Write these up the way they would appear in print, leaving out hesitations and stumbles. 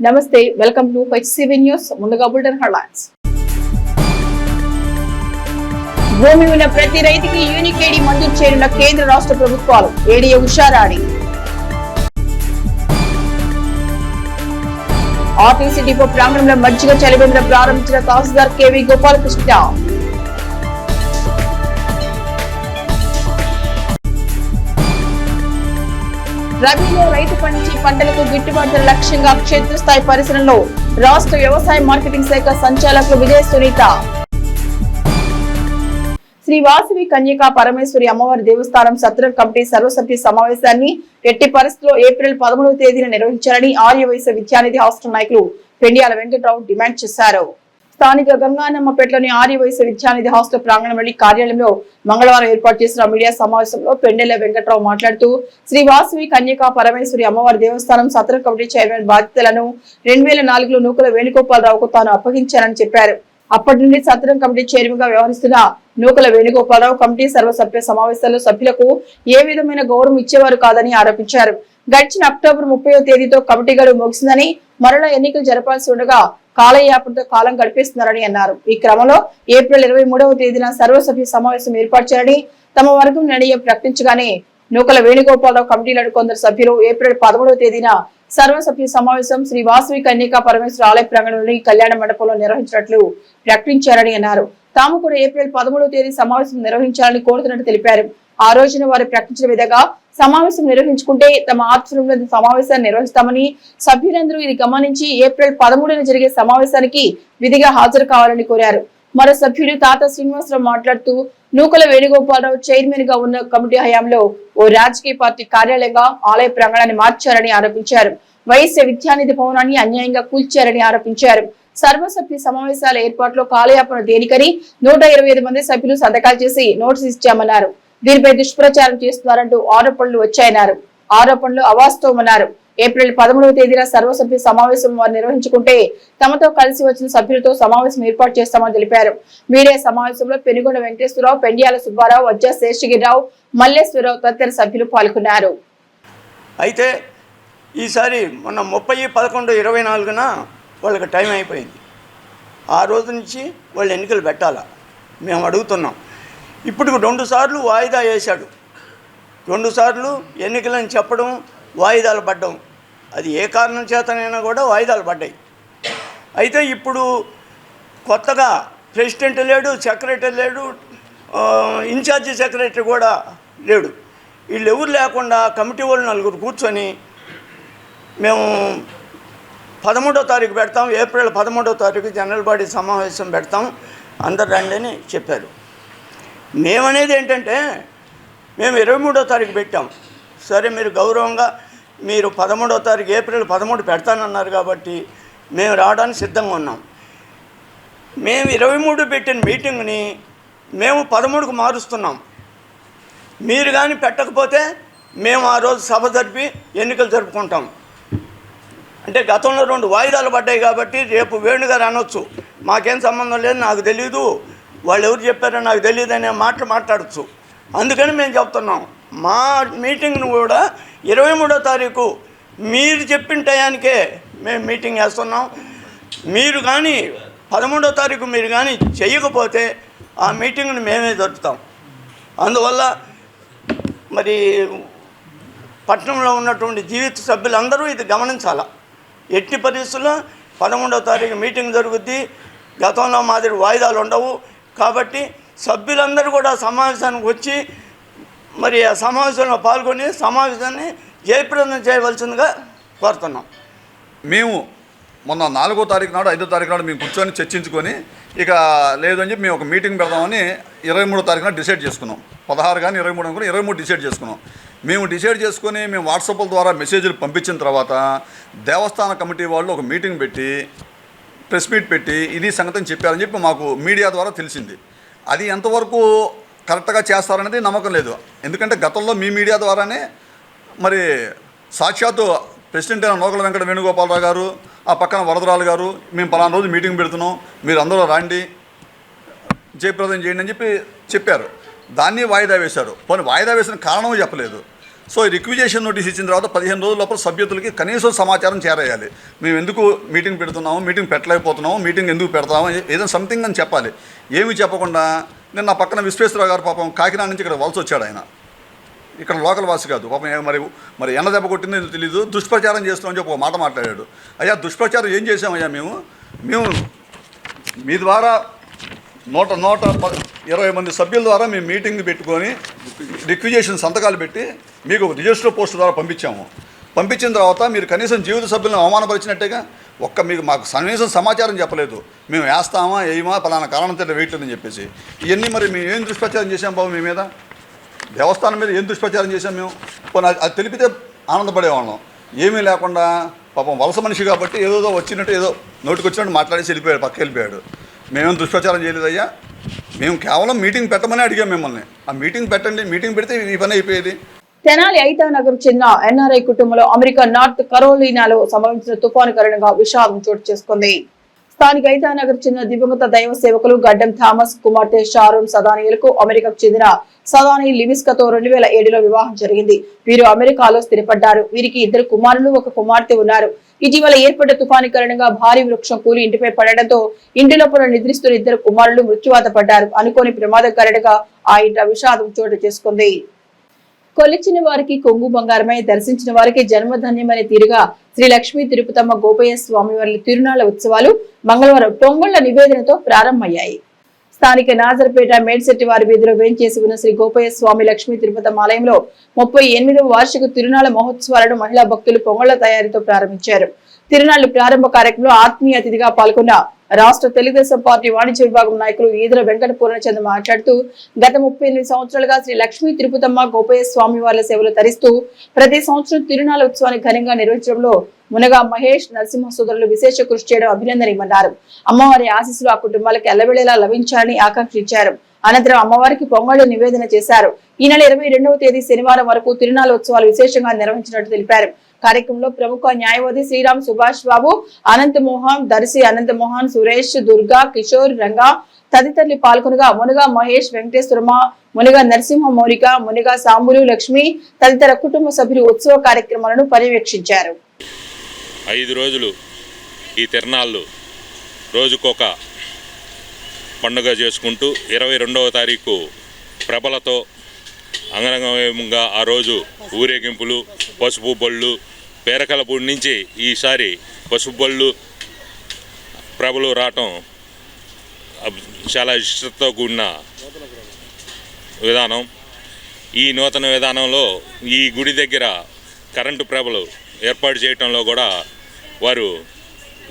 నమస్తే, welcome to HCV news. ముందుగా bulletin headlines. భూమి ఉన్న ప్రతి రైతుకి యూనికేడి మంజూరు చేయనున్న కేంద్ర రాష్ట్ర ప్రభుత్వాలు. ఏడీఏ ఉషారాణి. ఆర్టీసీ డిపో ప్రాంగణంలో మజ్జిగ చలివేంద్రం ప్రారంభించిన తహసీల్దార్ కేవీ గోపాలకృష్ణ. రబీలో రైతు పండించే పంటలకు గిట్టుబాటు ధర లక్ష్యంగా క్షేత్రస్థాయి పరిశీలనలో రాష్ట్ర వ్యవసాయ మార్కెటింగ్ శాఖ సంచాలకులు విజయ సునీత. శ్రీ వాసవి కన్యకా పరమేశ్వరి అమ్మవారి దేవస్థానం సత్రం కమిటీ సర్వసభ్య సమావేశాన్ని ఎట్టి పరిస్థితుల్లో ఏప్రిల్ 13వ తేదీన నిర్వహించాలని ఆర్యవైశ్య విద్యానిధి హాస్టల్ నాయకులు పెండియాల వెంకట్రావు డిమాండ్ చేశారు. స్థానిక గంగానమ్మపేటలోని ఆర్యవైశ్య విద్యానిధి హాస్టల్ ప్రాంగణంలోని కార్యాలయంలో మంగళవారం ఏర్పాటు చేసిన మీడియా సమావేశంలో పెండెల వెంకట్రావు మాట్లాడుతూ శ్రీ వాసవి కన్యకా పరమేశ్వరి అమ్మవారి దేవస్థానం సత్రం కమిటీ చైర్మన్ బాధ్యతలను 2004లో నూకల వేణుగోపాలరావుకు తాను అప్పగించానని చెప్పారు. అప్పటి నుండి సత్రం కమిటీ చైర్మన్ గా వ్యవహరిస్తున్న నూకల వేణుగోపాలరావు కమిటీ సర్వసభ్య సమావేశాల్లో సభ్యులకు ఏ విధమైన గౌరవం ఇచ్చేవారు కాదని ఆరోపించారు. గడిచిన అక్టోబర్ 30వ తేదీతో కమిటీ గడువు ముగిసిందని, మరలా ఎన్నికలు జరపాల్సి ఉండగా కాలయాపనతో కాలం గడిపిస్తున్నారని అన్నారు. ఈ క్రమంలో ఏప్రిల్ 23వ తేదీన సర్వసభ్య సమావేశం ఏర్పాటు చేయాలని తమ వర్గం నిర్ణయం ప్రకటించగానే నూకల వేణుగోపాలరావు కమిటీలోని కొందరు సభ్యులు ఏప్రిల్ 13వ తేదీన సర్వసభ్య సమావేశం శ్రీ వాసవి కన్యకా పరమేశ్వర ఆలయ ప్రాంగణంలోని కళ్యాణ మండపంలో నిర్వహించినట్లు ప్రకటించారని అన్నారు. తాము కూడా ఏప్రిల్ 13వ తేదీ సమావేశం నిర్వహించాలని కోరుతున్నట్టు తెలిపారు. ఆ రోజున వారు ప్రకటించిన విధంగా సమావేశం నిర్వహించుకుంటే తమ ఆధ్వర్యంలో సమావేశాన్ని నిర్వహిస్తామని, సభ్యులందరూ ఇది గమనించి ఏప్రిల్ 13న జరిగే సమావేశానికి విధిగా హాజరు కావాలని కోరారు. మరో సభ్యుడు తాత శ్రీనివాసరావు మాట్లాడుతూ నూకల వేణుగోపాలరావు చైర్మన్ గా ఉన్న కమిటీ హయాంలో ఓ రాజకీయ పార్టీ కార్యాలయంగా ఆలయ ప్రాంగణాన్ని మార్చారని ఆరోపించారు. వైశ్య విద్యానిధి భవనాన్ని అన్యాయంగా కూల్చారని ఆరోపించారు. సర్వసభ్య సమావేశాల ఏర్పాటులో కాలయాపన దేనికని 125 మంది సభ్యులు సంతకాలు చేసి నోటీసు ఇచ్చామన్నారు. దీనిపై దుష్ప్రచారం చేస్తున్నారంటూ ఆరోపణలు వచ్చాయన్నారు. ఆరోపణలు అవాస్తవమన్నారు. ఏప్రిల్ 13వ తేదీన సర్వసభ్య సమావేశం వారు నిర్వహించుకుంటే తమతో కలిసి వచ్చిన సభ్యులతో సమావేశం ఏర్పాటు చేస్తామని తెలిపారు. మీడియా సమావేశంలో పెనుగొండ వెంకటేశ్వరరావు, పెండియాల సుబ్బారావు, వజ్జా శేషగిరిరావు, మల్లేశ్వరరావు తదితర సభ్యులు పాల్గొన్నారు. అయితే ఈసారి మొన్న 30/11/24న వాళ్ళకి టైం అయిపోయింది. ఆ రోజు నుంచి వాళ్ళు ఎన్నికలు పెట్టాలా మేము అడుగుతున్నాం. ఇప్పుడు 2 సార్లు వాయిదా వేశాడు. 2 సార్లు ఎన్నికలని చెప్పడం, వాయిదాలు పడ్డం, అది ఏ కారణం చేతనైనా కూడా వాయిదాలు పడ్డాయి. అయితే ఇప్పుడు కొత్తగా ప్రెసిడెంట్ లేడు, సెక్రటరీ లేడు, ఇన్ఛార్జి సెక్రటరీ కూడా లేడు. వీళ్ళు ఎవరు లేకుండా కమిటీ వాళ్ళు 4 కూర్చొని మేము 13వ తారీఖు పెడతాం, ఏప్రిల్ 13వ తారీఖు జనరల్ బాడీ సమావేశం పెడతాం, అందరు రండి అని చెప్పారు. మేమనేది ఏంటంటే మేము 23వ తారీఖు పెట్టాం. సరే, మీరు గౌరవంగా మీరు 13వ తారీఖు ఏప్రిల్ 13 పెడతానన్నారు కాబట్టి మేము రావడానికి సిద్ధంగా ఉన్నాం. మేము 23 పెట్టిన మీటింగ్ని మేము 13కు మారుస్తున్నాం. మీరు కానీ పెట్టకపోతే మేము ఆ రోజు సభ జరిపి ఎన్నికలు జరుపుకుంటాం. అంటే గతంలో 2 వాయిదాలు పడ్డాయి కాబట్టి రేపు వేణుగారు అనొచ్చు మాకేం సంబంధం లేదు, నాకు తెలీదు, వాళ్ళు ఎవరు చెప్పారో నాకు తెలియదు అనే మాటలు మాట్లాడచ్చు. అందుకని మేము చెప్తున్నాం, మా మీటింగ్ను కూడా 23వ తారీఖు మీరు చెప్పిన టయానికే మేము మీటింగ్ వేస్తున్నాం. మీరు కానీ 13వ తారీఖు మీరు కానీ చేయకపోతే ఆ మీటింగ్ను మేమే జరుపుతాం. అందువల్ల మరి పట్టణంలో ఉన్నటువంటి జీవిత సభ్యులందరూ ఇది గమనించాలి. ఎట్టి పరిస్థితుల్లో 13వ తారీఖు మీటింగ్ జరుగుద్ది. గతంలో మాదిరి వాయిదాలు ఉండవు. కాబట్టి సభ్యులందరూ కూడా సమావేశానికి వచ్చి మరి ఆ సమావేశంలో పాల్గొని సమావేశాన్ని జయప్రదం చేయవలసిందిగా కోరుతున్నాం. మేము మొన్న 4వ తారీఖు నాడు 5వ తారీఖు నాడు మేము కూర్చొని చర్చించుకొని ఇక లేదని చెప్పి మేము ఒక మీటింగ్ పెడదామని 23వ తారీఖున డిసైడ్ చేసుకున్నాం. 16 కానీ 23 అనుకుని 23 డిసైడ్ చేసుకున్నాం. మేము డిసైడ్ చేసుకొని మేము వాట్సాప్ల ద్వారా మెసేజ్లు పంపించిన తర్వాత దేవస్థాన కమిటీ వాళ్ళు ఒక మీటింగ్ పెట్టి ప్రెస్ మీట్ పెట్టి ఇది సంగతిని చెప్పారని చెప్పి మాకు మీడియా ద్వారా తెలిసింది. అది ఎంతవరకు కరెక్ట్గా చేస్తారనేది నమ్మకం లేదు. ఎందుకంటే గతంలో మీ మీడియా ద్వారానే మరి సాక్షాత్తు ప్రెసిడెంట్ అయిన నూకల వెంకట వేణుగోపాలరావు గారు, ఆ పక్కన వరదరాలు గారు, మేము పలానా రోజు మీటింగ్ పెడుతున్నాం, మీరు అందరూ రండి, జయప్రదం చేయండి అని చెప్పారు. దాన్ని వాయిదా వేశారు. పోనీ వాయిదా వేసిన కారణం చెప్పలేదు. సో ఈ రిక్విజేషన్ నోటీస్ ఇచ్చిన తర్వాత 15 రోజుల లోపల సభ్యులకి కనీసం సమాచారం చేరేయాలి. మేము ఎందుకు మీటింగ్ పెడుతున్నాము, మీటింగ్ పెట్టలేకపోతున్నాము, మీటింగ్ ఎందుకు పెడతాము, ఏదైనా సంథింగ్ అని చెప్పాలి. ఏమీ చెప్పకుండా నేను నా పక్కన విశ్వేశ్వరరావు గారు పాపం కాకినాడ నుంచి ఇక్కడ వలస వచ్చాడు. ఆయన ఇక్కడ లోకల్ వాసి కాదు పాపం. మరి ఎన్న దెబ్బ కొట్టిందో తెలియదు, దుష్ప్రచారం చేస్తామని చెప్పి ఒక మాట మాట్లాడాడు. అయ్యా దుష్ప్రచారం ఏం చేసామయ్యా మేము మీ ద్వారా 120 మంది సభ్యుల ద్వారా మేము మీటింగ్ పెట్టుకొని రిక్విజేషన్ సంతకాలు పెట్టి మీకు రిజిస్టర్ పోస్ట్ ద్వారా పంపించాము. పంపించిన తర్వాత మీరు కనీసం జీవిత సభ్యులను అవమానపరిచినట్టేగా. మీకు మాకు కనీసం సమాచారం చెప్పలేదు. మేము వేస్తామా వేయమా పలానా కారణంతో వేయట్లేదని చెప్పేసి. ఇవన్నీ మరి మేము ఏం దుష్ప్రచారం చేసాం బాబు? మీ మీద దేవస్థానం మీద ఏం దుష్ప్రచారం చేసాం మేము? అది తెలిపితే ఆనందపడేవాళ్ళం. ఏమీ లేకుండా పాపం వలస మనిషి కాబట్టి ఏదో వచ్చినట్టు ఏదో నోటికి వచ్చినట్టు మాట్లాడేసి వెళ్ళిపోయాడు, పక్క వెళ్ళిపోయాడు. మేమేం దుష్ప్రచారం చేయలేదయ్యా. మేము కేవలం మీటింగ్ పెట్టమని అడిగాం మిమ్మల్ని. ఆ మీటింగ్ పెట్టండి, మీటింగ్ పెడితే ఈ పని అయిపోయేది. తెనాలి ఐతానగర్ చెందిన ఎన్ఆర్ఐ కుటుంబంలో అమెరికా నార్త్ కరోలినాలో సంభవించిన తుఫాను కారణంగా విషాదం చోటు చేసుకుంది. స్థానిక ఐతానగర్ చెందిన దివంగత దైవ సేవకులు గడ్డం థామస్ కుమార్తె షారూన్ సదానియులకు అమెరికాకు చెందిన సదాని లివిస్కతో 2007లో వివాహం జరిగింది. వీరు అమెరికాలో స్థిరపడ్డారు. వీరికి 2 కుమారులు 1 కుమార్తె ఉన్నారు. ఇటీవల ఏర్పడ్డ తుఫాను కారణంగా భారీ వృక్షం కూలి ఇంటిపై పడడంతో ఇంటి లోపల నిద్రిస్తున్న 2 కుమారులు మృత్యువాత పడ్డారు. అనుకోని ప్రమాదం కారణంగా ఆ ఇంట విషాదం చోటు చేసుకుంది. కొలిచిన వారికి కొంగు బంగారమై, దర్శించిన వారికి జన్మధన్యమనే తీరుగా శ్రీ లక్ష్మీ తిరుపతమ్మ గోపయ్య స్వామి వారి తిరునాళ్ల ఉత్సవాలు మంగళవారం పొంగళ్ల నివేదనతో ప్రారంభమయ్యాయి. స్థానిక నాజర్పేట మేడ్శెట్టి వారి వీధిలో వేంచేసి ఉన్న శ్రీ గోపయ్య స్వామి లక్ష్మీ తిరుపతమ్మ ఆలయంలో 38వ వార్షిక తిరునాళ్ల మహోత్సవాలను మహిళా భక్తులు పొంగళ్ల తయారీతో ప్రారంభించారు. తిరునాళ్ల ప్రారంభ కార్యక్రమంలో ఆత్మీయ అతిథిగా పాల్గొన్న రాష్ట్ర తెలుగుదేశం పార్టీ వాణిజ్య విభాగం నాయకులు ఈదర వెంకట పూర్ణచంద్ర మాట్లాడుతూ గత 38 సంవత్సరాలుగా శ్రీ లక్ష్మీ తిరుపతమ్మ గోపయ్య స్వామి వారి సేవలు తరిస్తూ ప్రతి సంవత్సరం తిరునాళ్ల ఉత్సవాన్ని ఘనంగా నిర్వహించడంలో మునగా మహేష్ నరసింహ సోదరులు విశేష కృషి చేయడం అభినందనీయమన్నారు. అమ్మవారి ఆశీస్సులు ఆ కుటుంబాలకు ఎల్లవేళలా లభించాలని ఆకాంక్షించారు. అనంతరం అమ్మవారికి పొంగళ్లు నివేదన చేశారు. ఈ నెల 22వ తేదీ శనివారం వరకు తిరునాళ్ల ఉత్సవాలు విశేషంగా నిర్వహించినట్టు తెలిపారు. కార్యక్రమంలో ప్రముఖ న్యాయవాది శ్రీరామ్ సుభాష్ బాబు, అనంత మోహన్, దర్శి అనంత మోహన్, సురేష్, దుర్గా, కిషోర్, రంగా తదితరులు పాల్గొనగా మునగా మహేష్, వెంకటేశ్వరమ, మునగా నరసింహ, మౌలిక, మునగా సాంబులు, లక్ష్మి తదితర కుటుంబ సభ్యులు ఉత్సవ కార్యక్రమాలను పర్యవేక్షించారు. 5 రోజులు ఈ తిరునాళ్ళు రోజుకొక పండుగ చేసుకుంటూ 22వ తారీఖు ప్రభలతో అంగరంగంగా ఆ రోజు ఊరేగింపులు, పసుపు బళ్ళు, పేరకలపూడి నుంచి ఈసారి పసుపు బళ్ళు ప్రభలు రావటం చాలా ఇష్టంతో కూడిన విధానం. ఈ నూతన విధానంలో ఈ గుడి దగ్గర కరెంటు ప్రభలు ఏర్పాటు చేయటంలో కూడా వారు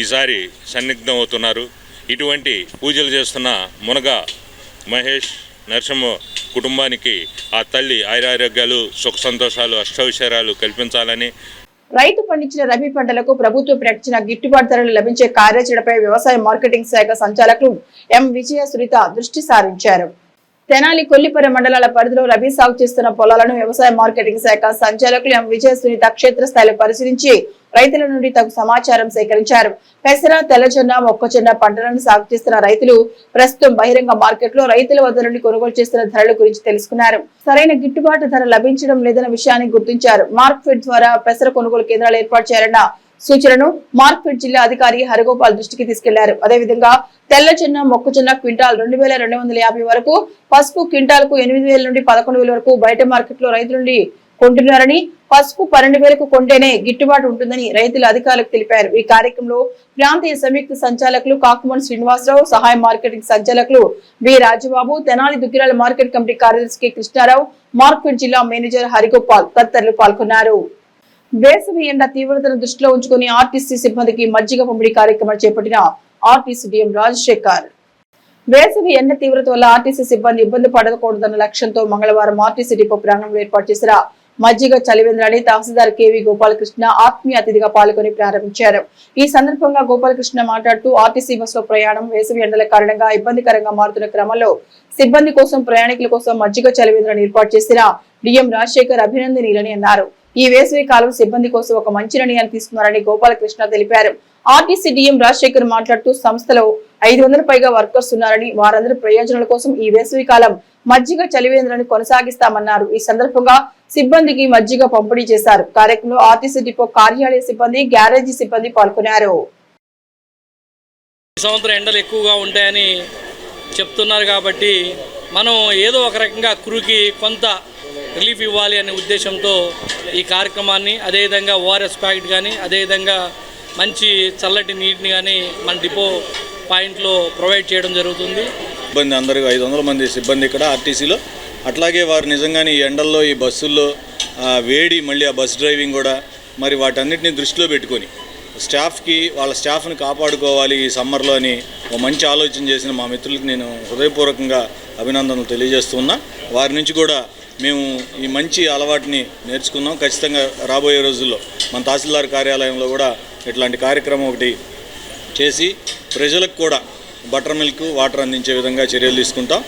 ఈసారి సన్నిగ్ధం అవుతున్నారు. ఇటువంటి పూజలు చేస్తున్న మునగ మహేష్ నరసింహ కుటుంబానికి ఆ తల్లి ఆయురారోగ్యాలు, సుఖ సంతోషాలు, అష్టైశ్వర్యాలు కల్పించాలని, రైతు పండించిన రబీ పంటలకు ప్రభుత్వం ప్రకటించిన గిట్టుబాటు ధరలు లభించే కార్యాచరణపై వ్యవసాయ మార్కెటింగ్ శాఖ సంచాలకులు ఎం విజయ సునీత దృష్టి సారించారు. తెనాలి కొల్లిపర మండలాల పరిధిలో రబీ సాగు చేస్తున్న పొలాలను వ్యవసాయ మార్కెటింగ్ శాఖ సంచాలకులు ఎం విజయ సునీత క్షేత్రస్థాయిలో పరిశీలించి రైతుల నుండి తగు సమాచారం సేకరించారు. పెసర, తెల్లజొన్న, మొక్కజొన్న పంటలను సాగు చేస్తున్న రైతులు ప్రస్తుతం బహిరంగ మార్కెట్ లో రైతుల వద్ద నుండి కొనుగోలు చేస్తున్న ధరల గురించి తెలుసుకున్నారు. సరైన గిట్టుబాటు ధర లభించడం లేదన్న విషయాన్ని గుర్తించారు. మార్కెట్ ద్వారా పెసర కొనుగోలు కేంద్రాలు ఏర్పాటు చేయాలన్న సూచనను మార్కెట్ జిల్లా అధికారి హరగోపాల్ దృష్టికి తీసుకెళ్లారు. అదేవిధంగా తెల్లజొన్న, మొక్కజొన్న క్వింటాల్ 2250 వరకు, పసుపు క్వింటాల్ కు 8000 నుండి 11,000 వరకు బయట మార్కెట్ లో రైతుల నుండి కొంటున్నారని, పసుపు 12,000కు కొంటేనే గిట్టుబాటు ఉంటుందని రైతుల అధికారులకు తెలిపారు. ఈ కార్యక్రమంలో ప్రాంతీయ సంయుక్త సంచాలకులు కాకుమన్ శ్రీనివాసరావు, సహాయ మార్కెటింగ్ సంచాలకులు B Rajababu, Tenali Duggirala market committee కార్యదర్శి కె కృష్ణారావు, మార్కెట్ జిల్లా మేనేజర్ హరిగోపాల్ తదితరులు పాల్గొన్నారు. వేసవి ఎండ తీవ్రతను దృష్టిలో ఉంచుకుని ఆర్టీసీ సిబ్బందికి మజ్జిగ పంపిణీ కార్యక్రమం చేపట్టిన ఆర్టీసీ డిఎం రాజశేఖర్. వేసవి ఎండ తీవ్రత వల్ల ఆర్టీసీ సిబ్బంది ఇబ్బంది పడకూడదన్న లక్ష్యంతో మంగళవారం ఆర్టీసీ డిపో ప్రాంగణంలో ఏర్పాటు చేసిన మజ్జిగ చలివేంద్రాన్ని తహసీల్దార్ కేవీ గోపాలకృష్ణ ఆత్మీయ అతిథిగా పాల్గొని ప్రారంభించారు. ఈ సందర్భంగా గోపాలకృష్ణ మాట్లాడుతూ ఆర్టీసీ బస్సులో ప్రయాణం వేసవి ఎండల కారణంగా ఇబ్బందికరంగా మారుతున్న క్రమంలో సిబ్బంది కోసం, ప్రయాణికుల కోసం మజ్జిగ చలివేంద్రాన్ని ఏర్పాటు చేసిన డిఎం రాజశేఖర్ అభినందనీయులని అన్నారు. ఈ వేసవి కాలం సిబ్బంది కోసం ఒక మంచి నిర్ణయాన్ని తీసుకున్నారని గోపాలకృష్ణ తెలిపారు. ఆర్టీసీ డిఎం రాజశేఖర్ మాట్లాడుతూ సంస్థలో 500 పైగా వర్కర్స్ ఉన్నారని, వారందరి ప్రయోజనాల కోసం ఈ వేసవి కాలం మజ్జిగ చలివేంద్రాన్ని కొనసాగిస్తామన్నారు. ఈ సందర్భంగా సిబ్బందికి మజ్జిగ పంపిణీ చేశారు. కార్యక్రమంలో ఆర్టీసీ డిపో కార్యాలయ సిబ్బంది, గ్యారేజీ సిబ్బంది పాల్గొన్నారు. ఈ సంవత్సరం ఎండలు ఎక్కువగా ఉంటాయని చెప్తున్నారు కాబట్టి మనం ఏదో ఒక రకంగా క్రూకి కొంత రిలీఫ్ ఇవ్వాలి అనే ఉద్దేశంతో ఈ కార్యక్రమాన్ని, అదేవిధంగా ఓఆర్ఎస్ ప్యాకెట్ కానీ, అదేవిధంగా మంచి చల్లటి నీటిని కానీ మన డిపో పాయింట్లో ప్రొవైడ్ చేయడం జరుగుతుంది. సిబ్బంది అందరూ 500 మంది సిబ్బంది ఇక్కడ ఆర్టీసీలో. అట్లాగే వారు నిజంగానే ఈ ఎండల్లో ఈ బస్సుల్లో వేడి, మళ్ళీ ఆ బస్ డ్రైవింగ్ కూడా, మరి వాటన్నిటిని దృష్టిలో పెట్టుకొని వాళ్ళ స్టాఫ్ని కాపాడుకోవాలి ఈ సమ్మర్లో అని ఒక మంచి ఆలోచన చేసిన మా మిత్రులకు నేను హృదయపూర్వకంగా అభినందనలు తెలియజేస్తున్నా. వారి నుంచి కూడా మేము ఈ మంచి అలవాటుని నేర్చుకున్నాం. ఖచ్చితంగా రాబోయే రోజుల్లో మన తహసీల్దార్ కార్యాలయంలో కూడా ఇట్లాంటి కార్యక్రమం ఒకటి చేసి ప్రజలకు కూడా బటర్ మిల్క్, వాటర్ అందించే విధంగా చర్యలు తీసుకుంటాం.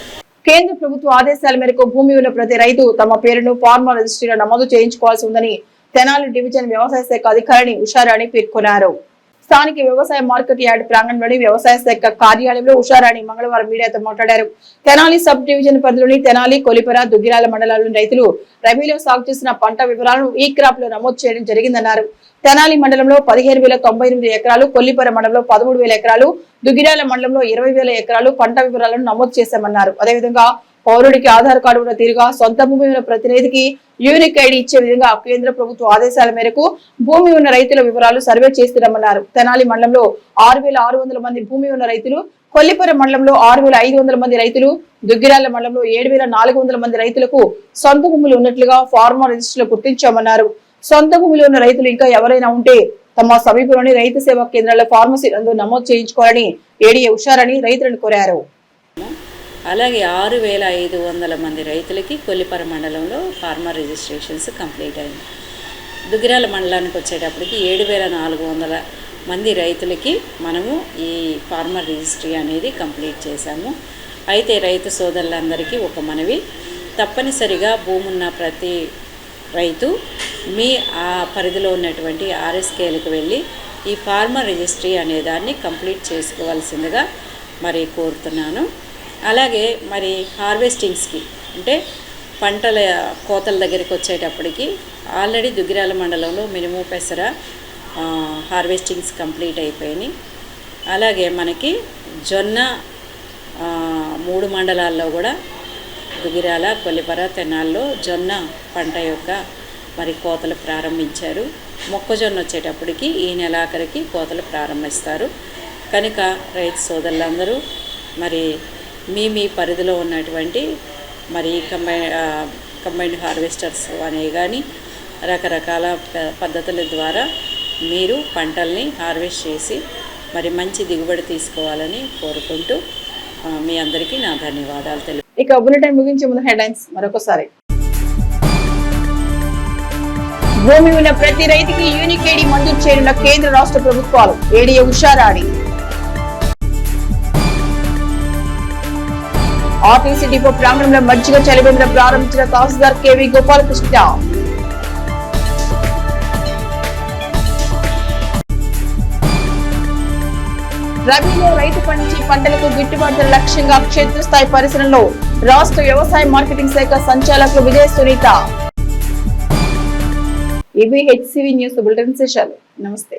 కేంద్ర ప్రభుత్వ ఆదేశాల మేరకు భూమి ఉన్న ప్రతి రైతు తమ పేరును ఫార్మర్ రిజిస్ట్రీలో నమోదు చేయించుకోవాల్సి ఉందని తెనాలి డివిజన్ వ్యవసాయ శాఖ అధికారిని ఉషారాణి పేర్కొన్నారు. స్థానిక వ్యవసాయ మార్కెట్ యార్డ్ ప్రాంగణంలోని వ్యవసాయ శాఖ కార్యాలయంలో ఉషారాణి మంగళవారం మీడియాతో మాట్లాడారు. తెనాలి సబ్ డివిజన్ పరిధిలోని తెనాలి, కొలిపర, దుగ్గిరాల మండలాల్లోని రైతులు రబీలో సాగు చేసిన పంట వివరాలను ఈ క్రాప్ లో నమోదు చేయడం జరిగిందన్నారు. తెనాలి మండలంలో 15,098 ఎకరాలు, కొల్లిపర మండలంలో 13,000 ఎకరాలు, దుగ్గిరాల మండలంలో 20,000 ఎకరాలు పంట వివరాలను నమోదు చేశామన్నారు. అదేవిధంగా పౌరుడికి ఆధార్ కార్డు ఉన్న తీరుగా సొంత భూమి ఉన్న ప్రతినిధికి యూనిక్ ఐడి ఇచ్చే విధంగా కేంద్ర ప్రభుత్వ ఆదేశాల మేరకు భూమి ఉన్న రైతుల వివరాలు సర్వే చేస్తున్నామన్నారు. తెనాలి మండలంలో 6,600 మంది భూమి ఉన్న రైతులు, కొల్లిపర మండలంలో 6,500 మంది రైతులు, దుగ్గిరాల మండలంలో 7,400 మంది రైతులకు సొంత భూములు ఉన్నట్లుగా ఫార్మర్ రిజిస్టర్లో గుర్తించామన్నారు. సొంత భూమిలో ఉన్న రైతులు ఇంకా ఎవరైనా ఉంటే తమ సమీపంలోని రైతు సేవా కేంద్రాల ఫార్మసీ నందు నమోదు చేయించుకోవాలని ఏడీఏ ఉషారాణి రైతులను కోరారు. అలాగే 6,500 మంది రైతులకి కొల్లిపర మండలంలో ఫార్మర్ రిజిస్ట్రేషన్స్ కంప్లీట్ అయింది. దుగ్గిరాల మండలానికి వచ్చేటప్పటికి 7,400 మంది రైతులకి మనము ఈ ఫార్మర్ రిజిస్ట్రీ అనేది కంప్లీట్ చేశాము. అయితే రైతు సోదరులందరికీ ఒక మనవి, తప్పనిసరిగా భూమి ఉన్న ప్రతి రైతు మీ ఆ పరిధిలో ఉన్నటువంటి ఆర్ఎస్కేలకు వెళ్ళి ఈ ఫార్మర్ రిజిస్ట్రీ అనే దాన్ని కంప్లీట్ చేసుకోవాల్సిందిగా మరి కోరుతున్నాను. అలాగే మరి హార్వెస్టింగ్స్కి అంటే పంటల కోతల దగ్గరికి వచ్చేటప్పటికి ఆల్రెడీ దుగ్గిరాల మండలంలో మినుము, పెసర హార్వెస్టింగ్స్ కంప్లీట్ అయిపోయినాయి. అలాగే మనకి జొన్న 3 మండలాల్లో కూడా దుగ్గిరాల, కొల్లిపర, తెనాల్లో జొన్న పంట యొక్క మరి కోతలు ప్రారంభించారు. మొక్కజొన్న వచ్చేటప్పటికి ఈ నెలాఖరికి కోతలు ప్రారంభిస్తారు. కనుక రైతు సోదరులందరూ మరి మీ పరిధిలో ఉన్నటువంటి మరి కంబైన్డ్ హార్వెస్టర్స్ అనేవి కానీ రకరకాల పద్ధతుల ద్వారా మీరు పంటల్ని హార్వెస్ట్ చేసి మరి మంచి దిగుబడి తీసుకోవాలని కోరుకుంటూ మీ అందరికీ నా ధన్యవాదాలు తెలుపు. ఇక బులెటిన్ ముగించే ముందు హెడ్లైన్స్ మరొకసారి. భూమి ఉన్న ప్రతి రైతుకి యూనిక్ ఐడి మంజూరు చేయనున్న కేంద్ర రాష్ట్ర ప్రభుత్వాలు, ఏడీఏ ఉషారాణి. ఆర్టీసీ డిపో ప్రాంగణంలో మజ్జిగ చలివేంద్ర ప్రారంభించిన తహసీల్దార్ కేవీ గోపాలకృష్ణ. రబీలో రైతు పండించే పంటలకు గిట్టుబాటు లక్ష్యంగా క్షేత్రస్థాయి పరిశీలనలో రాష్ట్ర వ్యవసాయ మార్కెటింగ్ శాఖ సంచాలకులు విజయ సునీత. ఇవి హెచ్సివి న్యూస్ బులెటిన్ సెషన్. నమస్తే.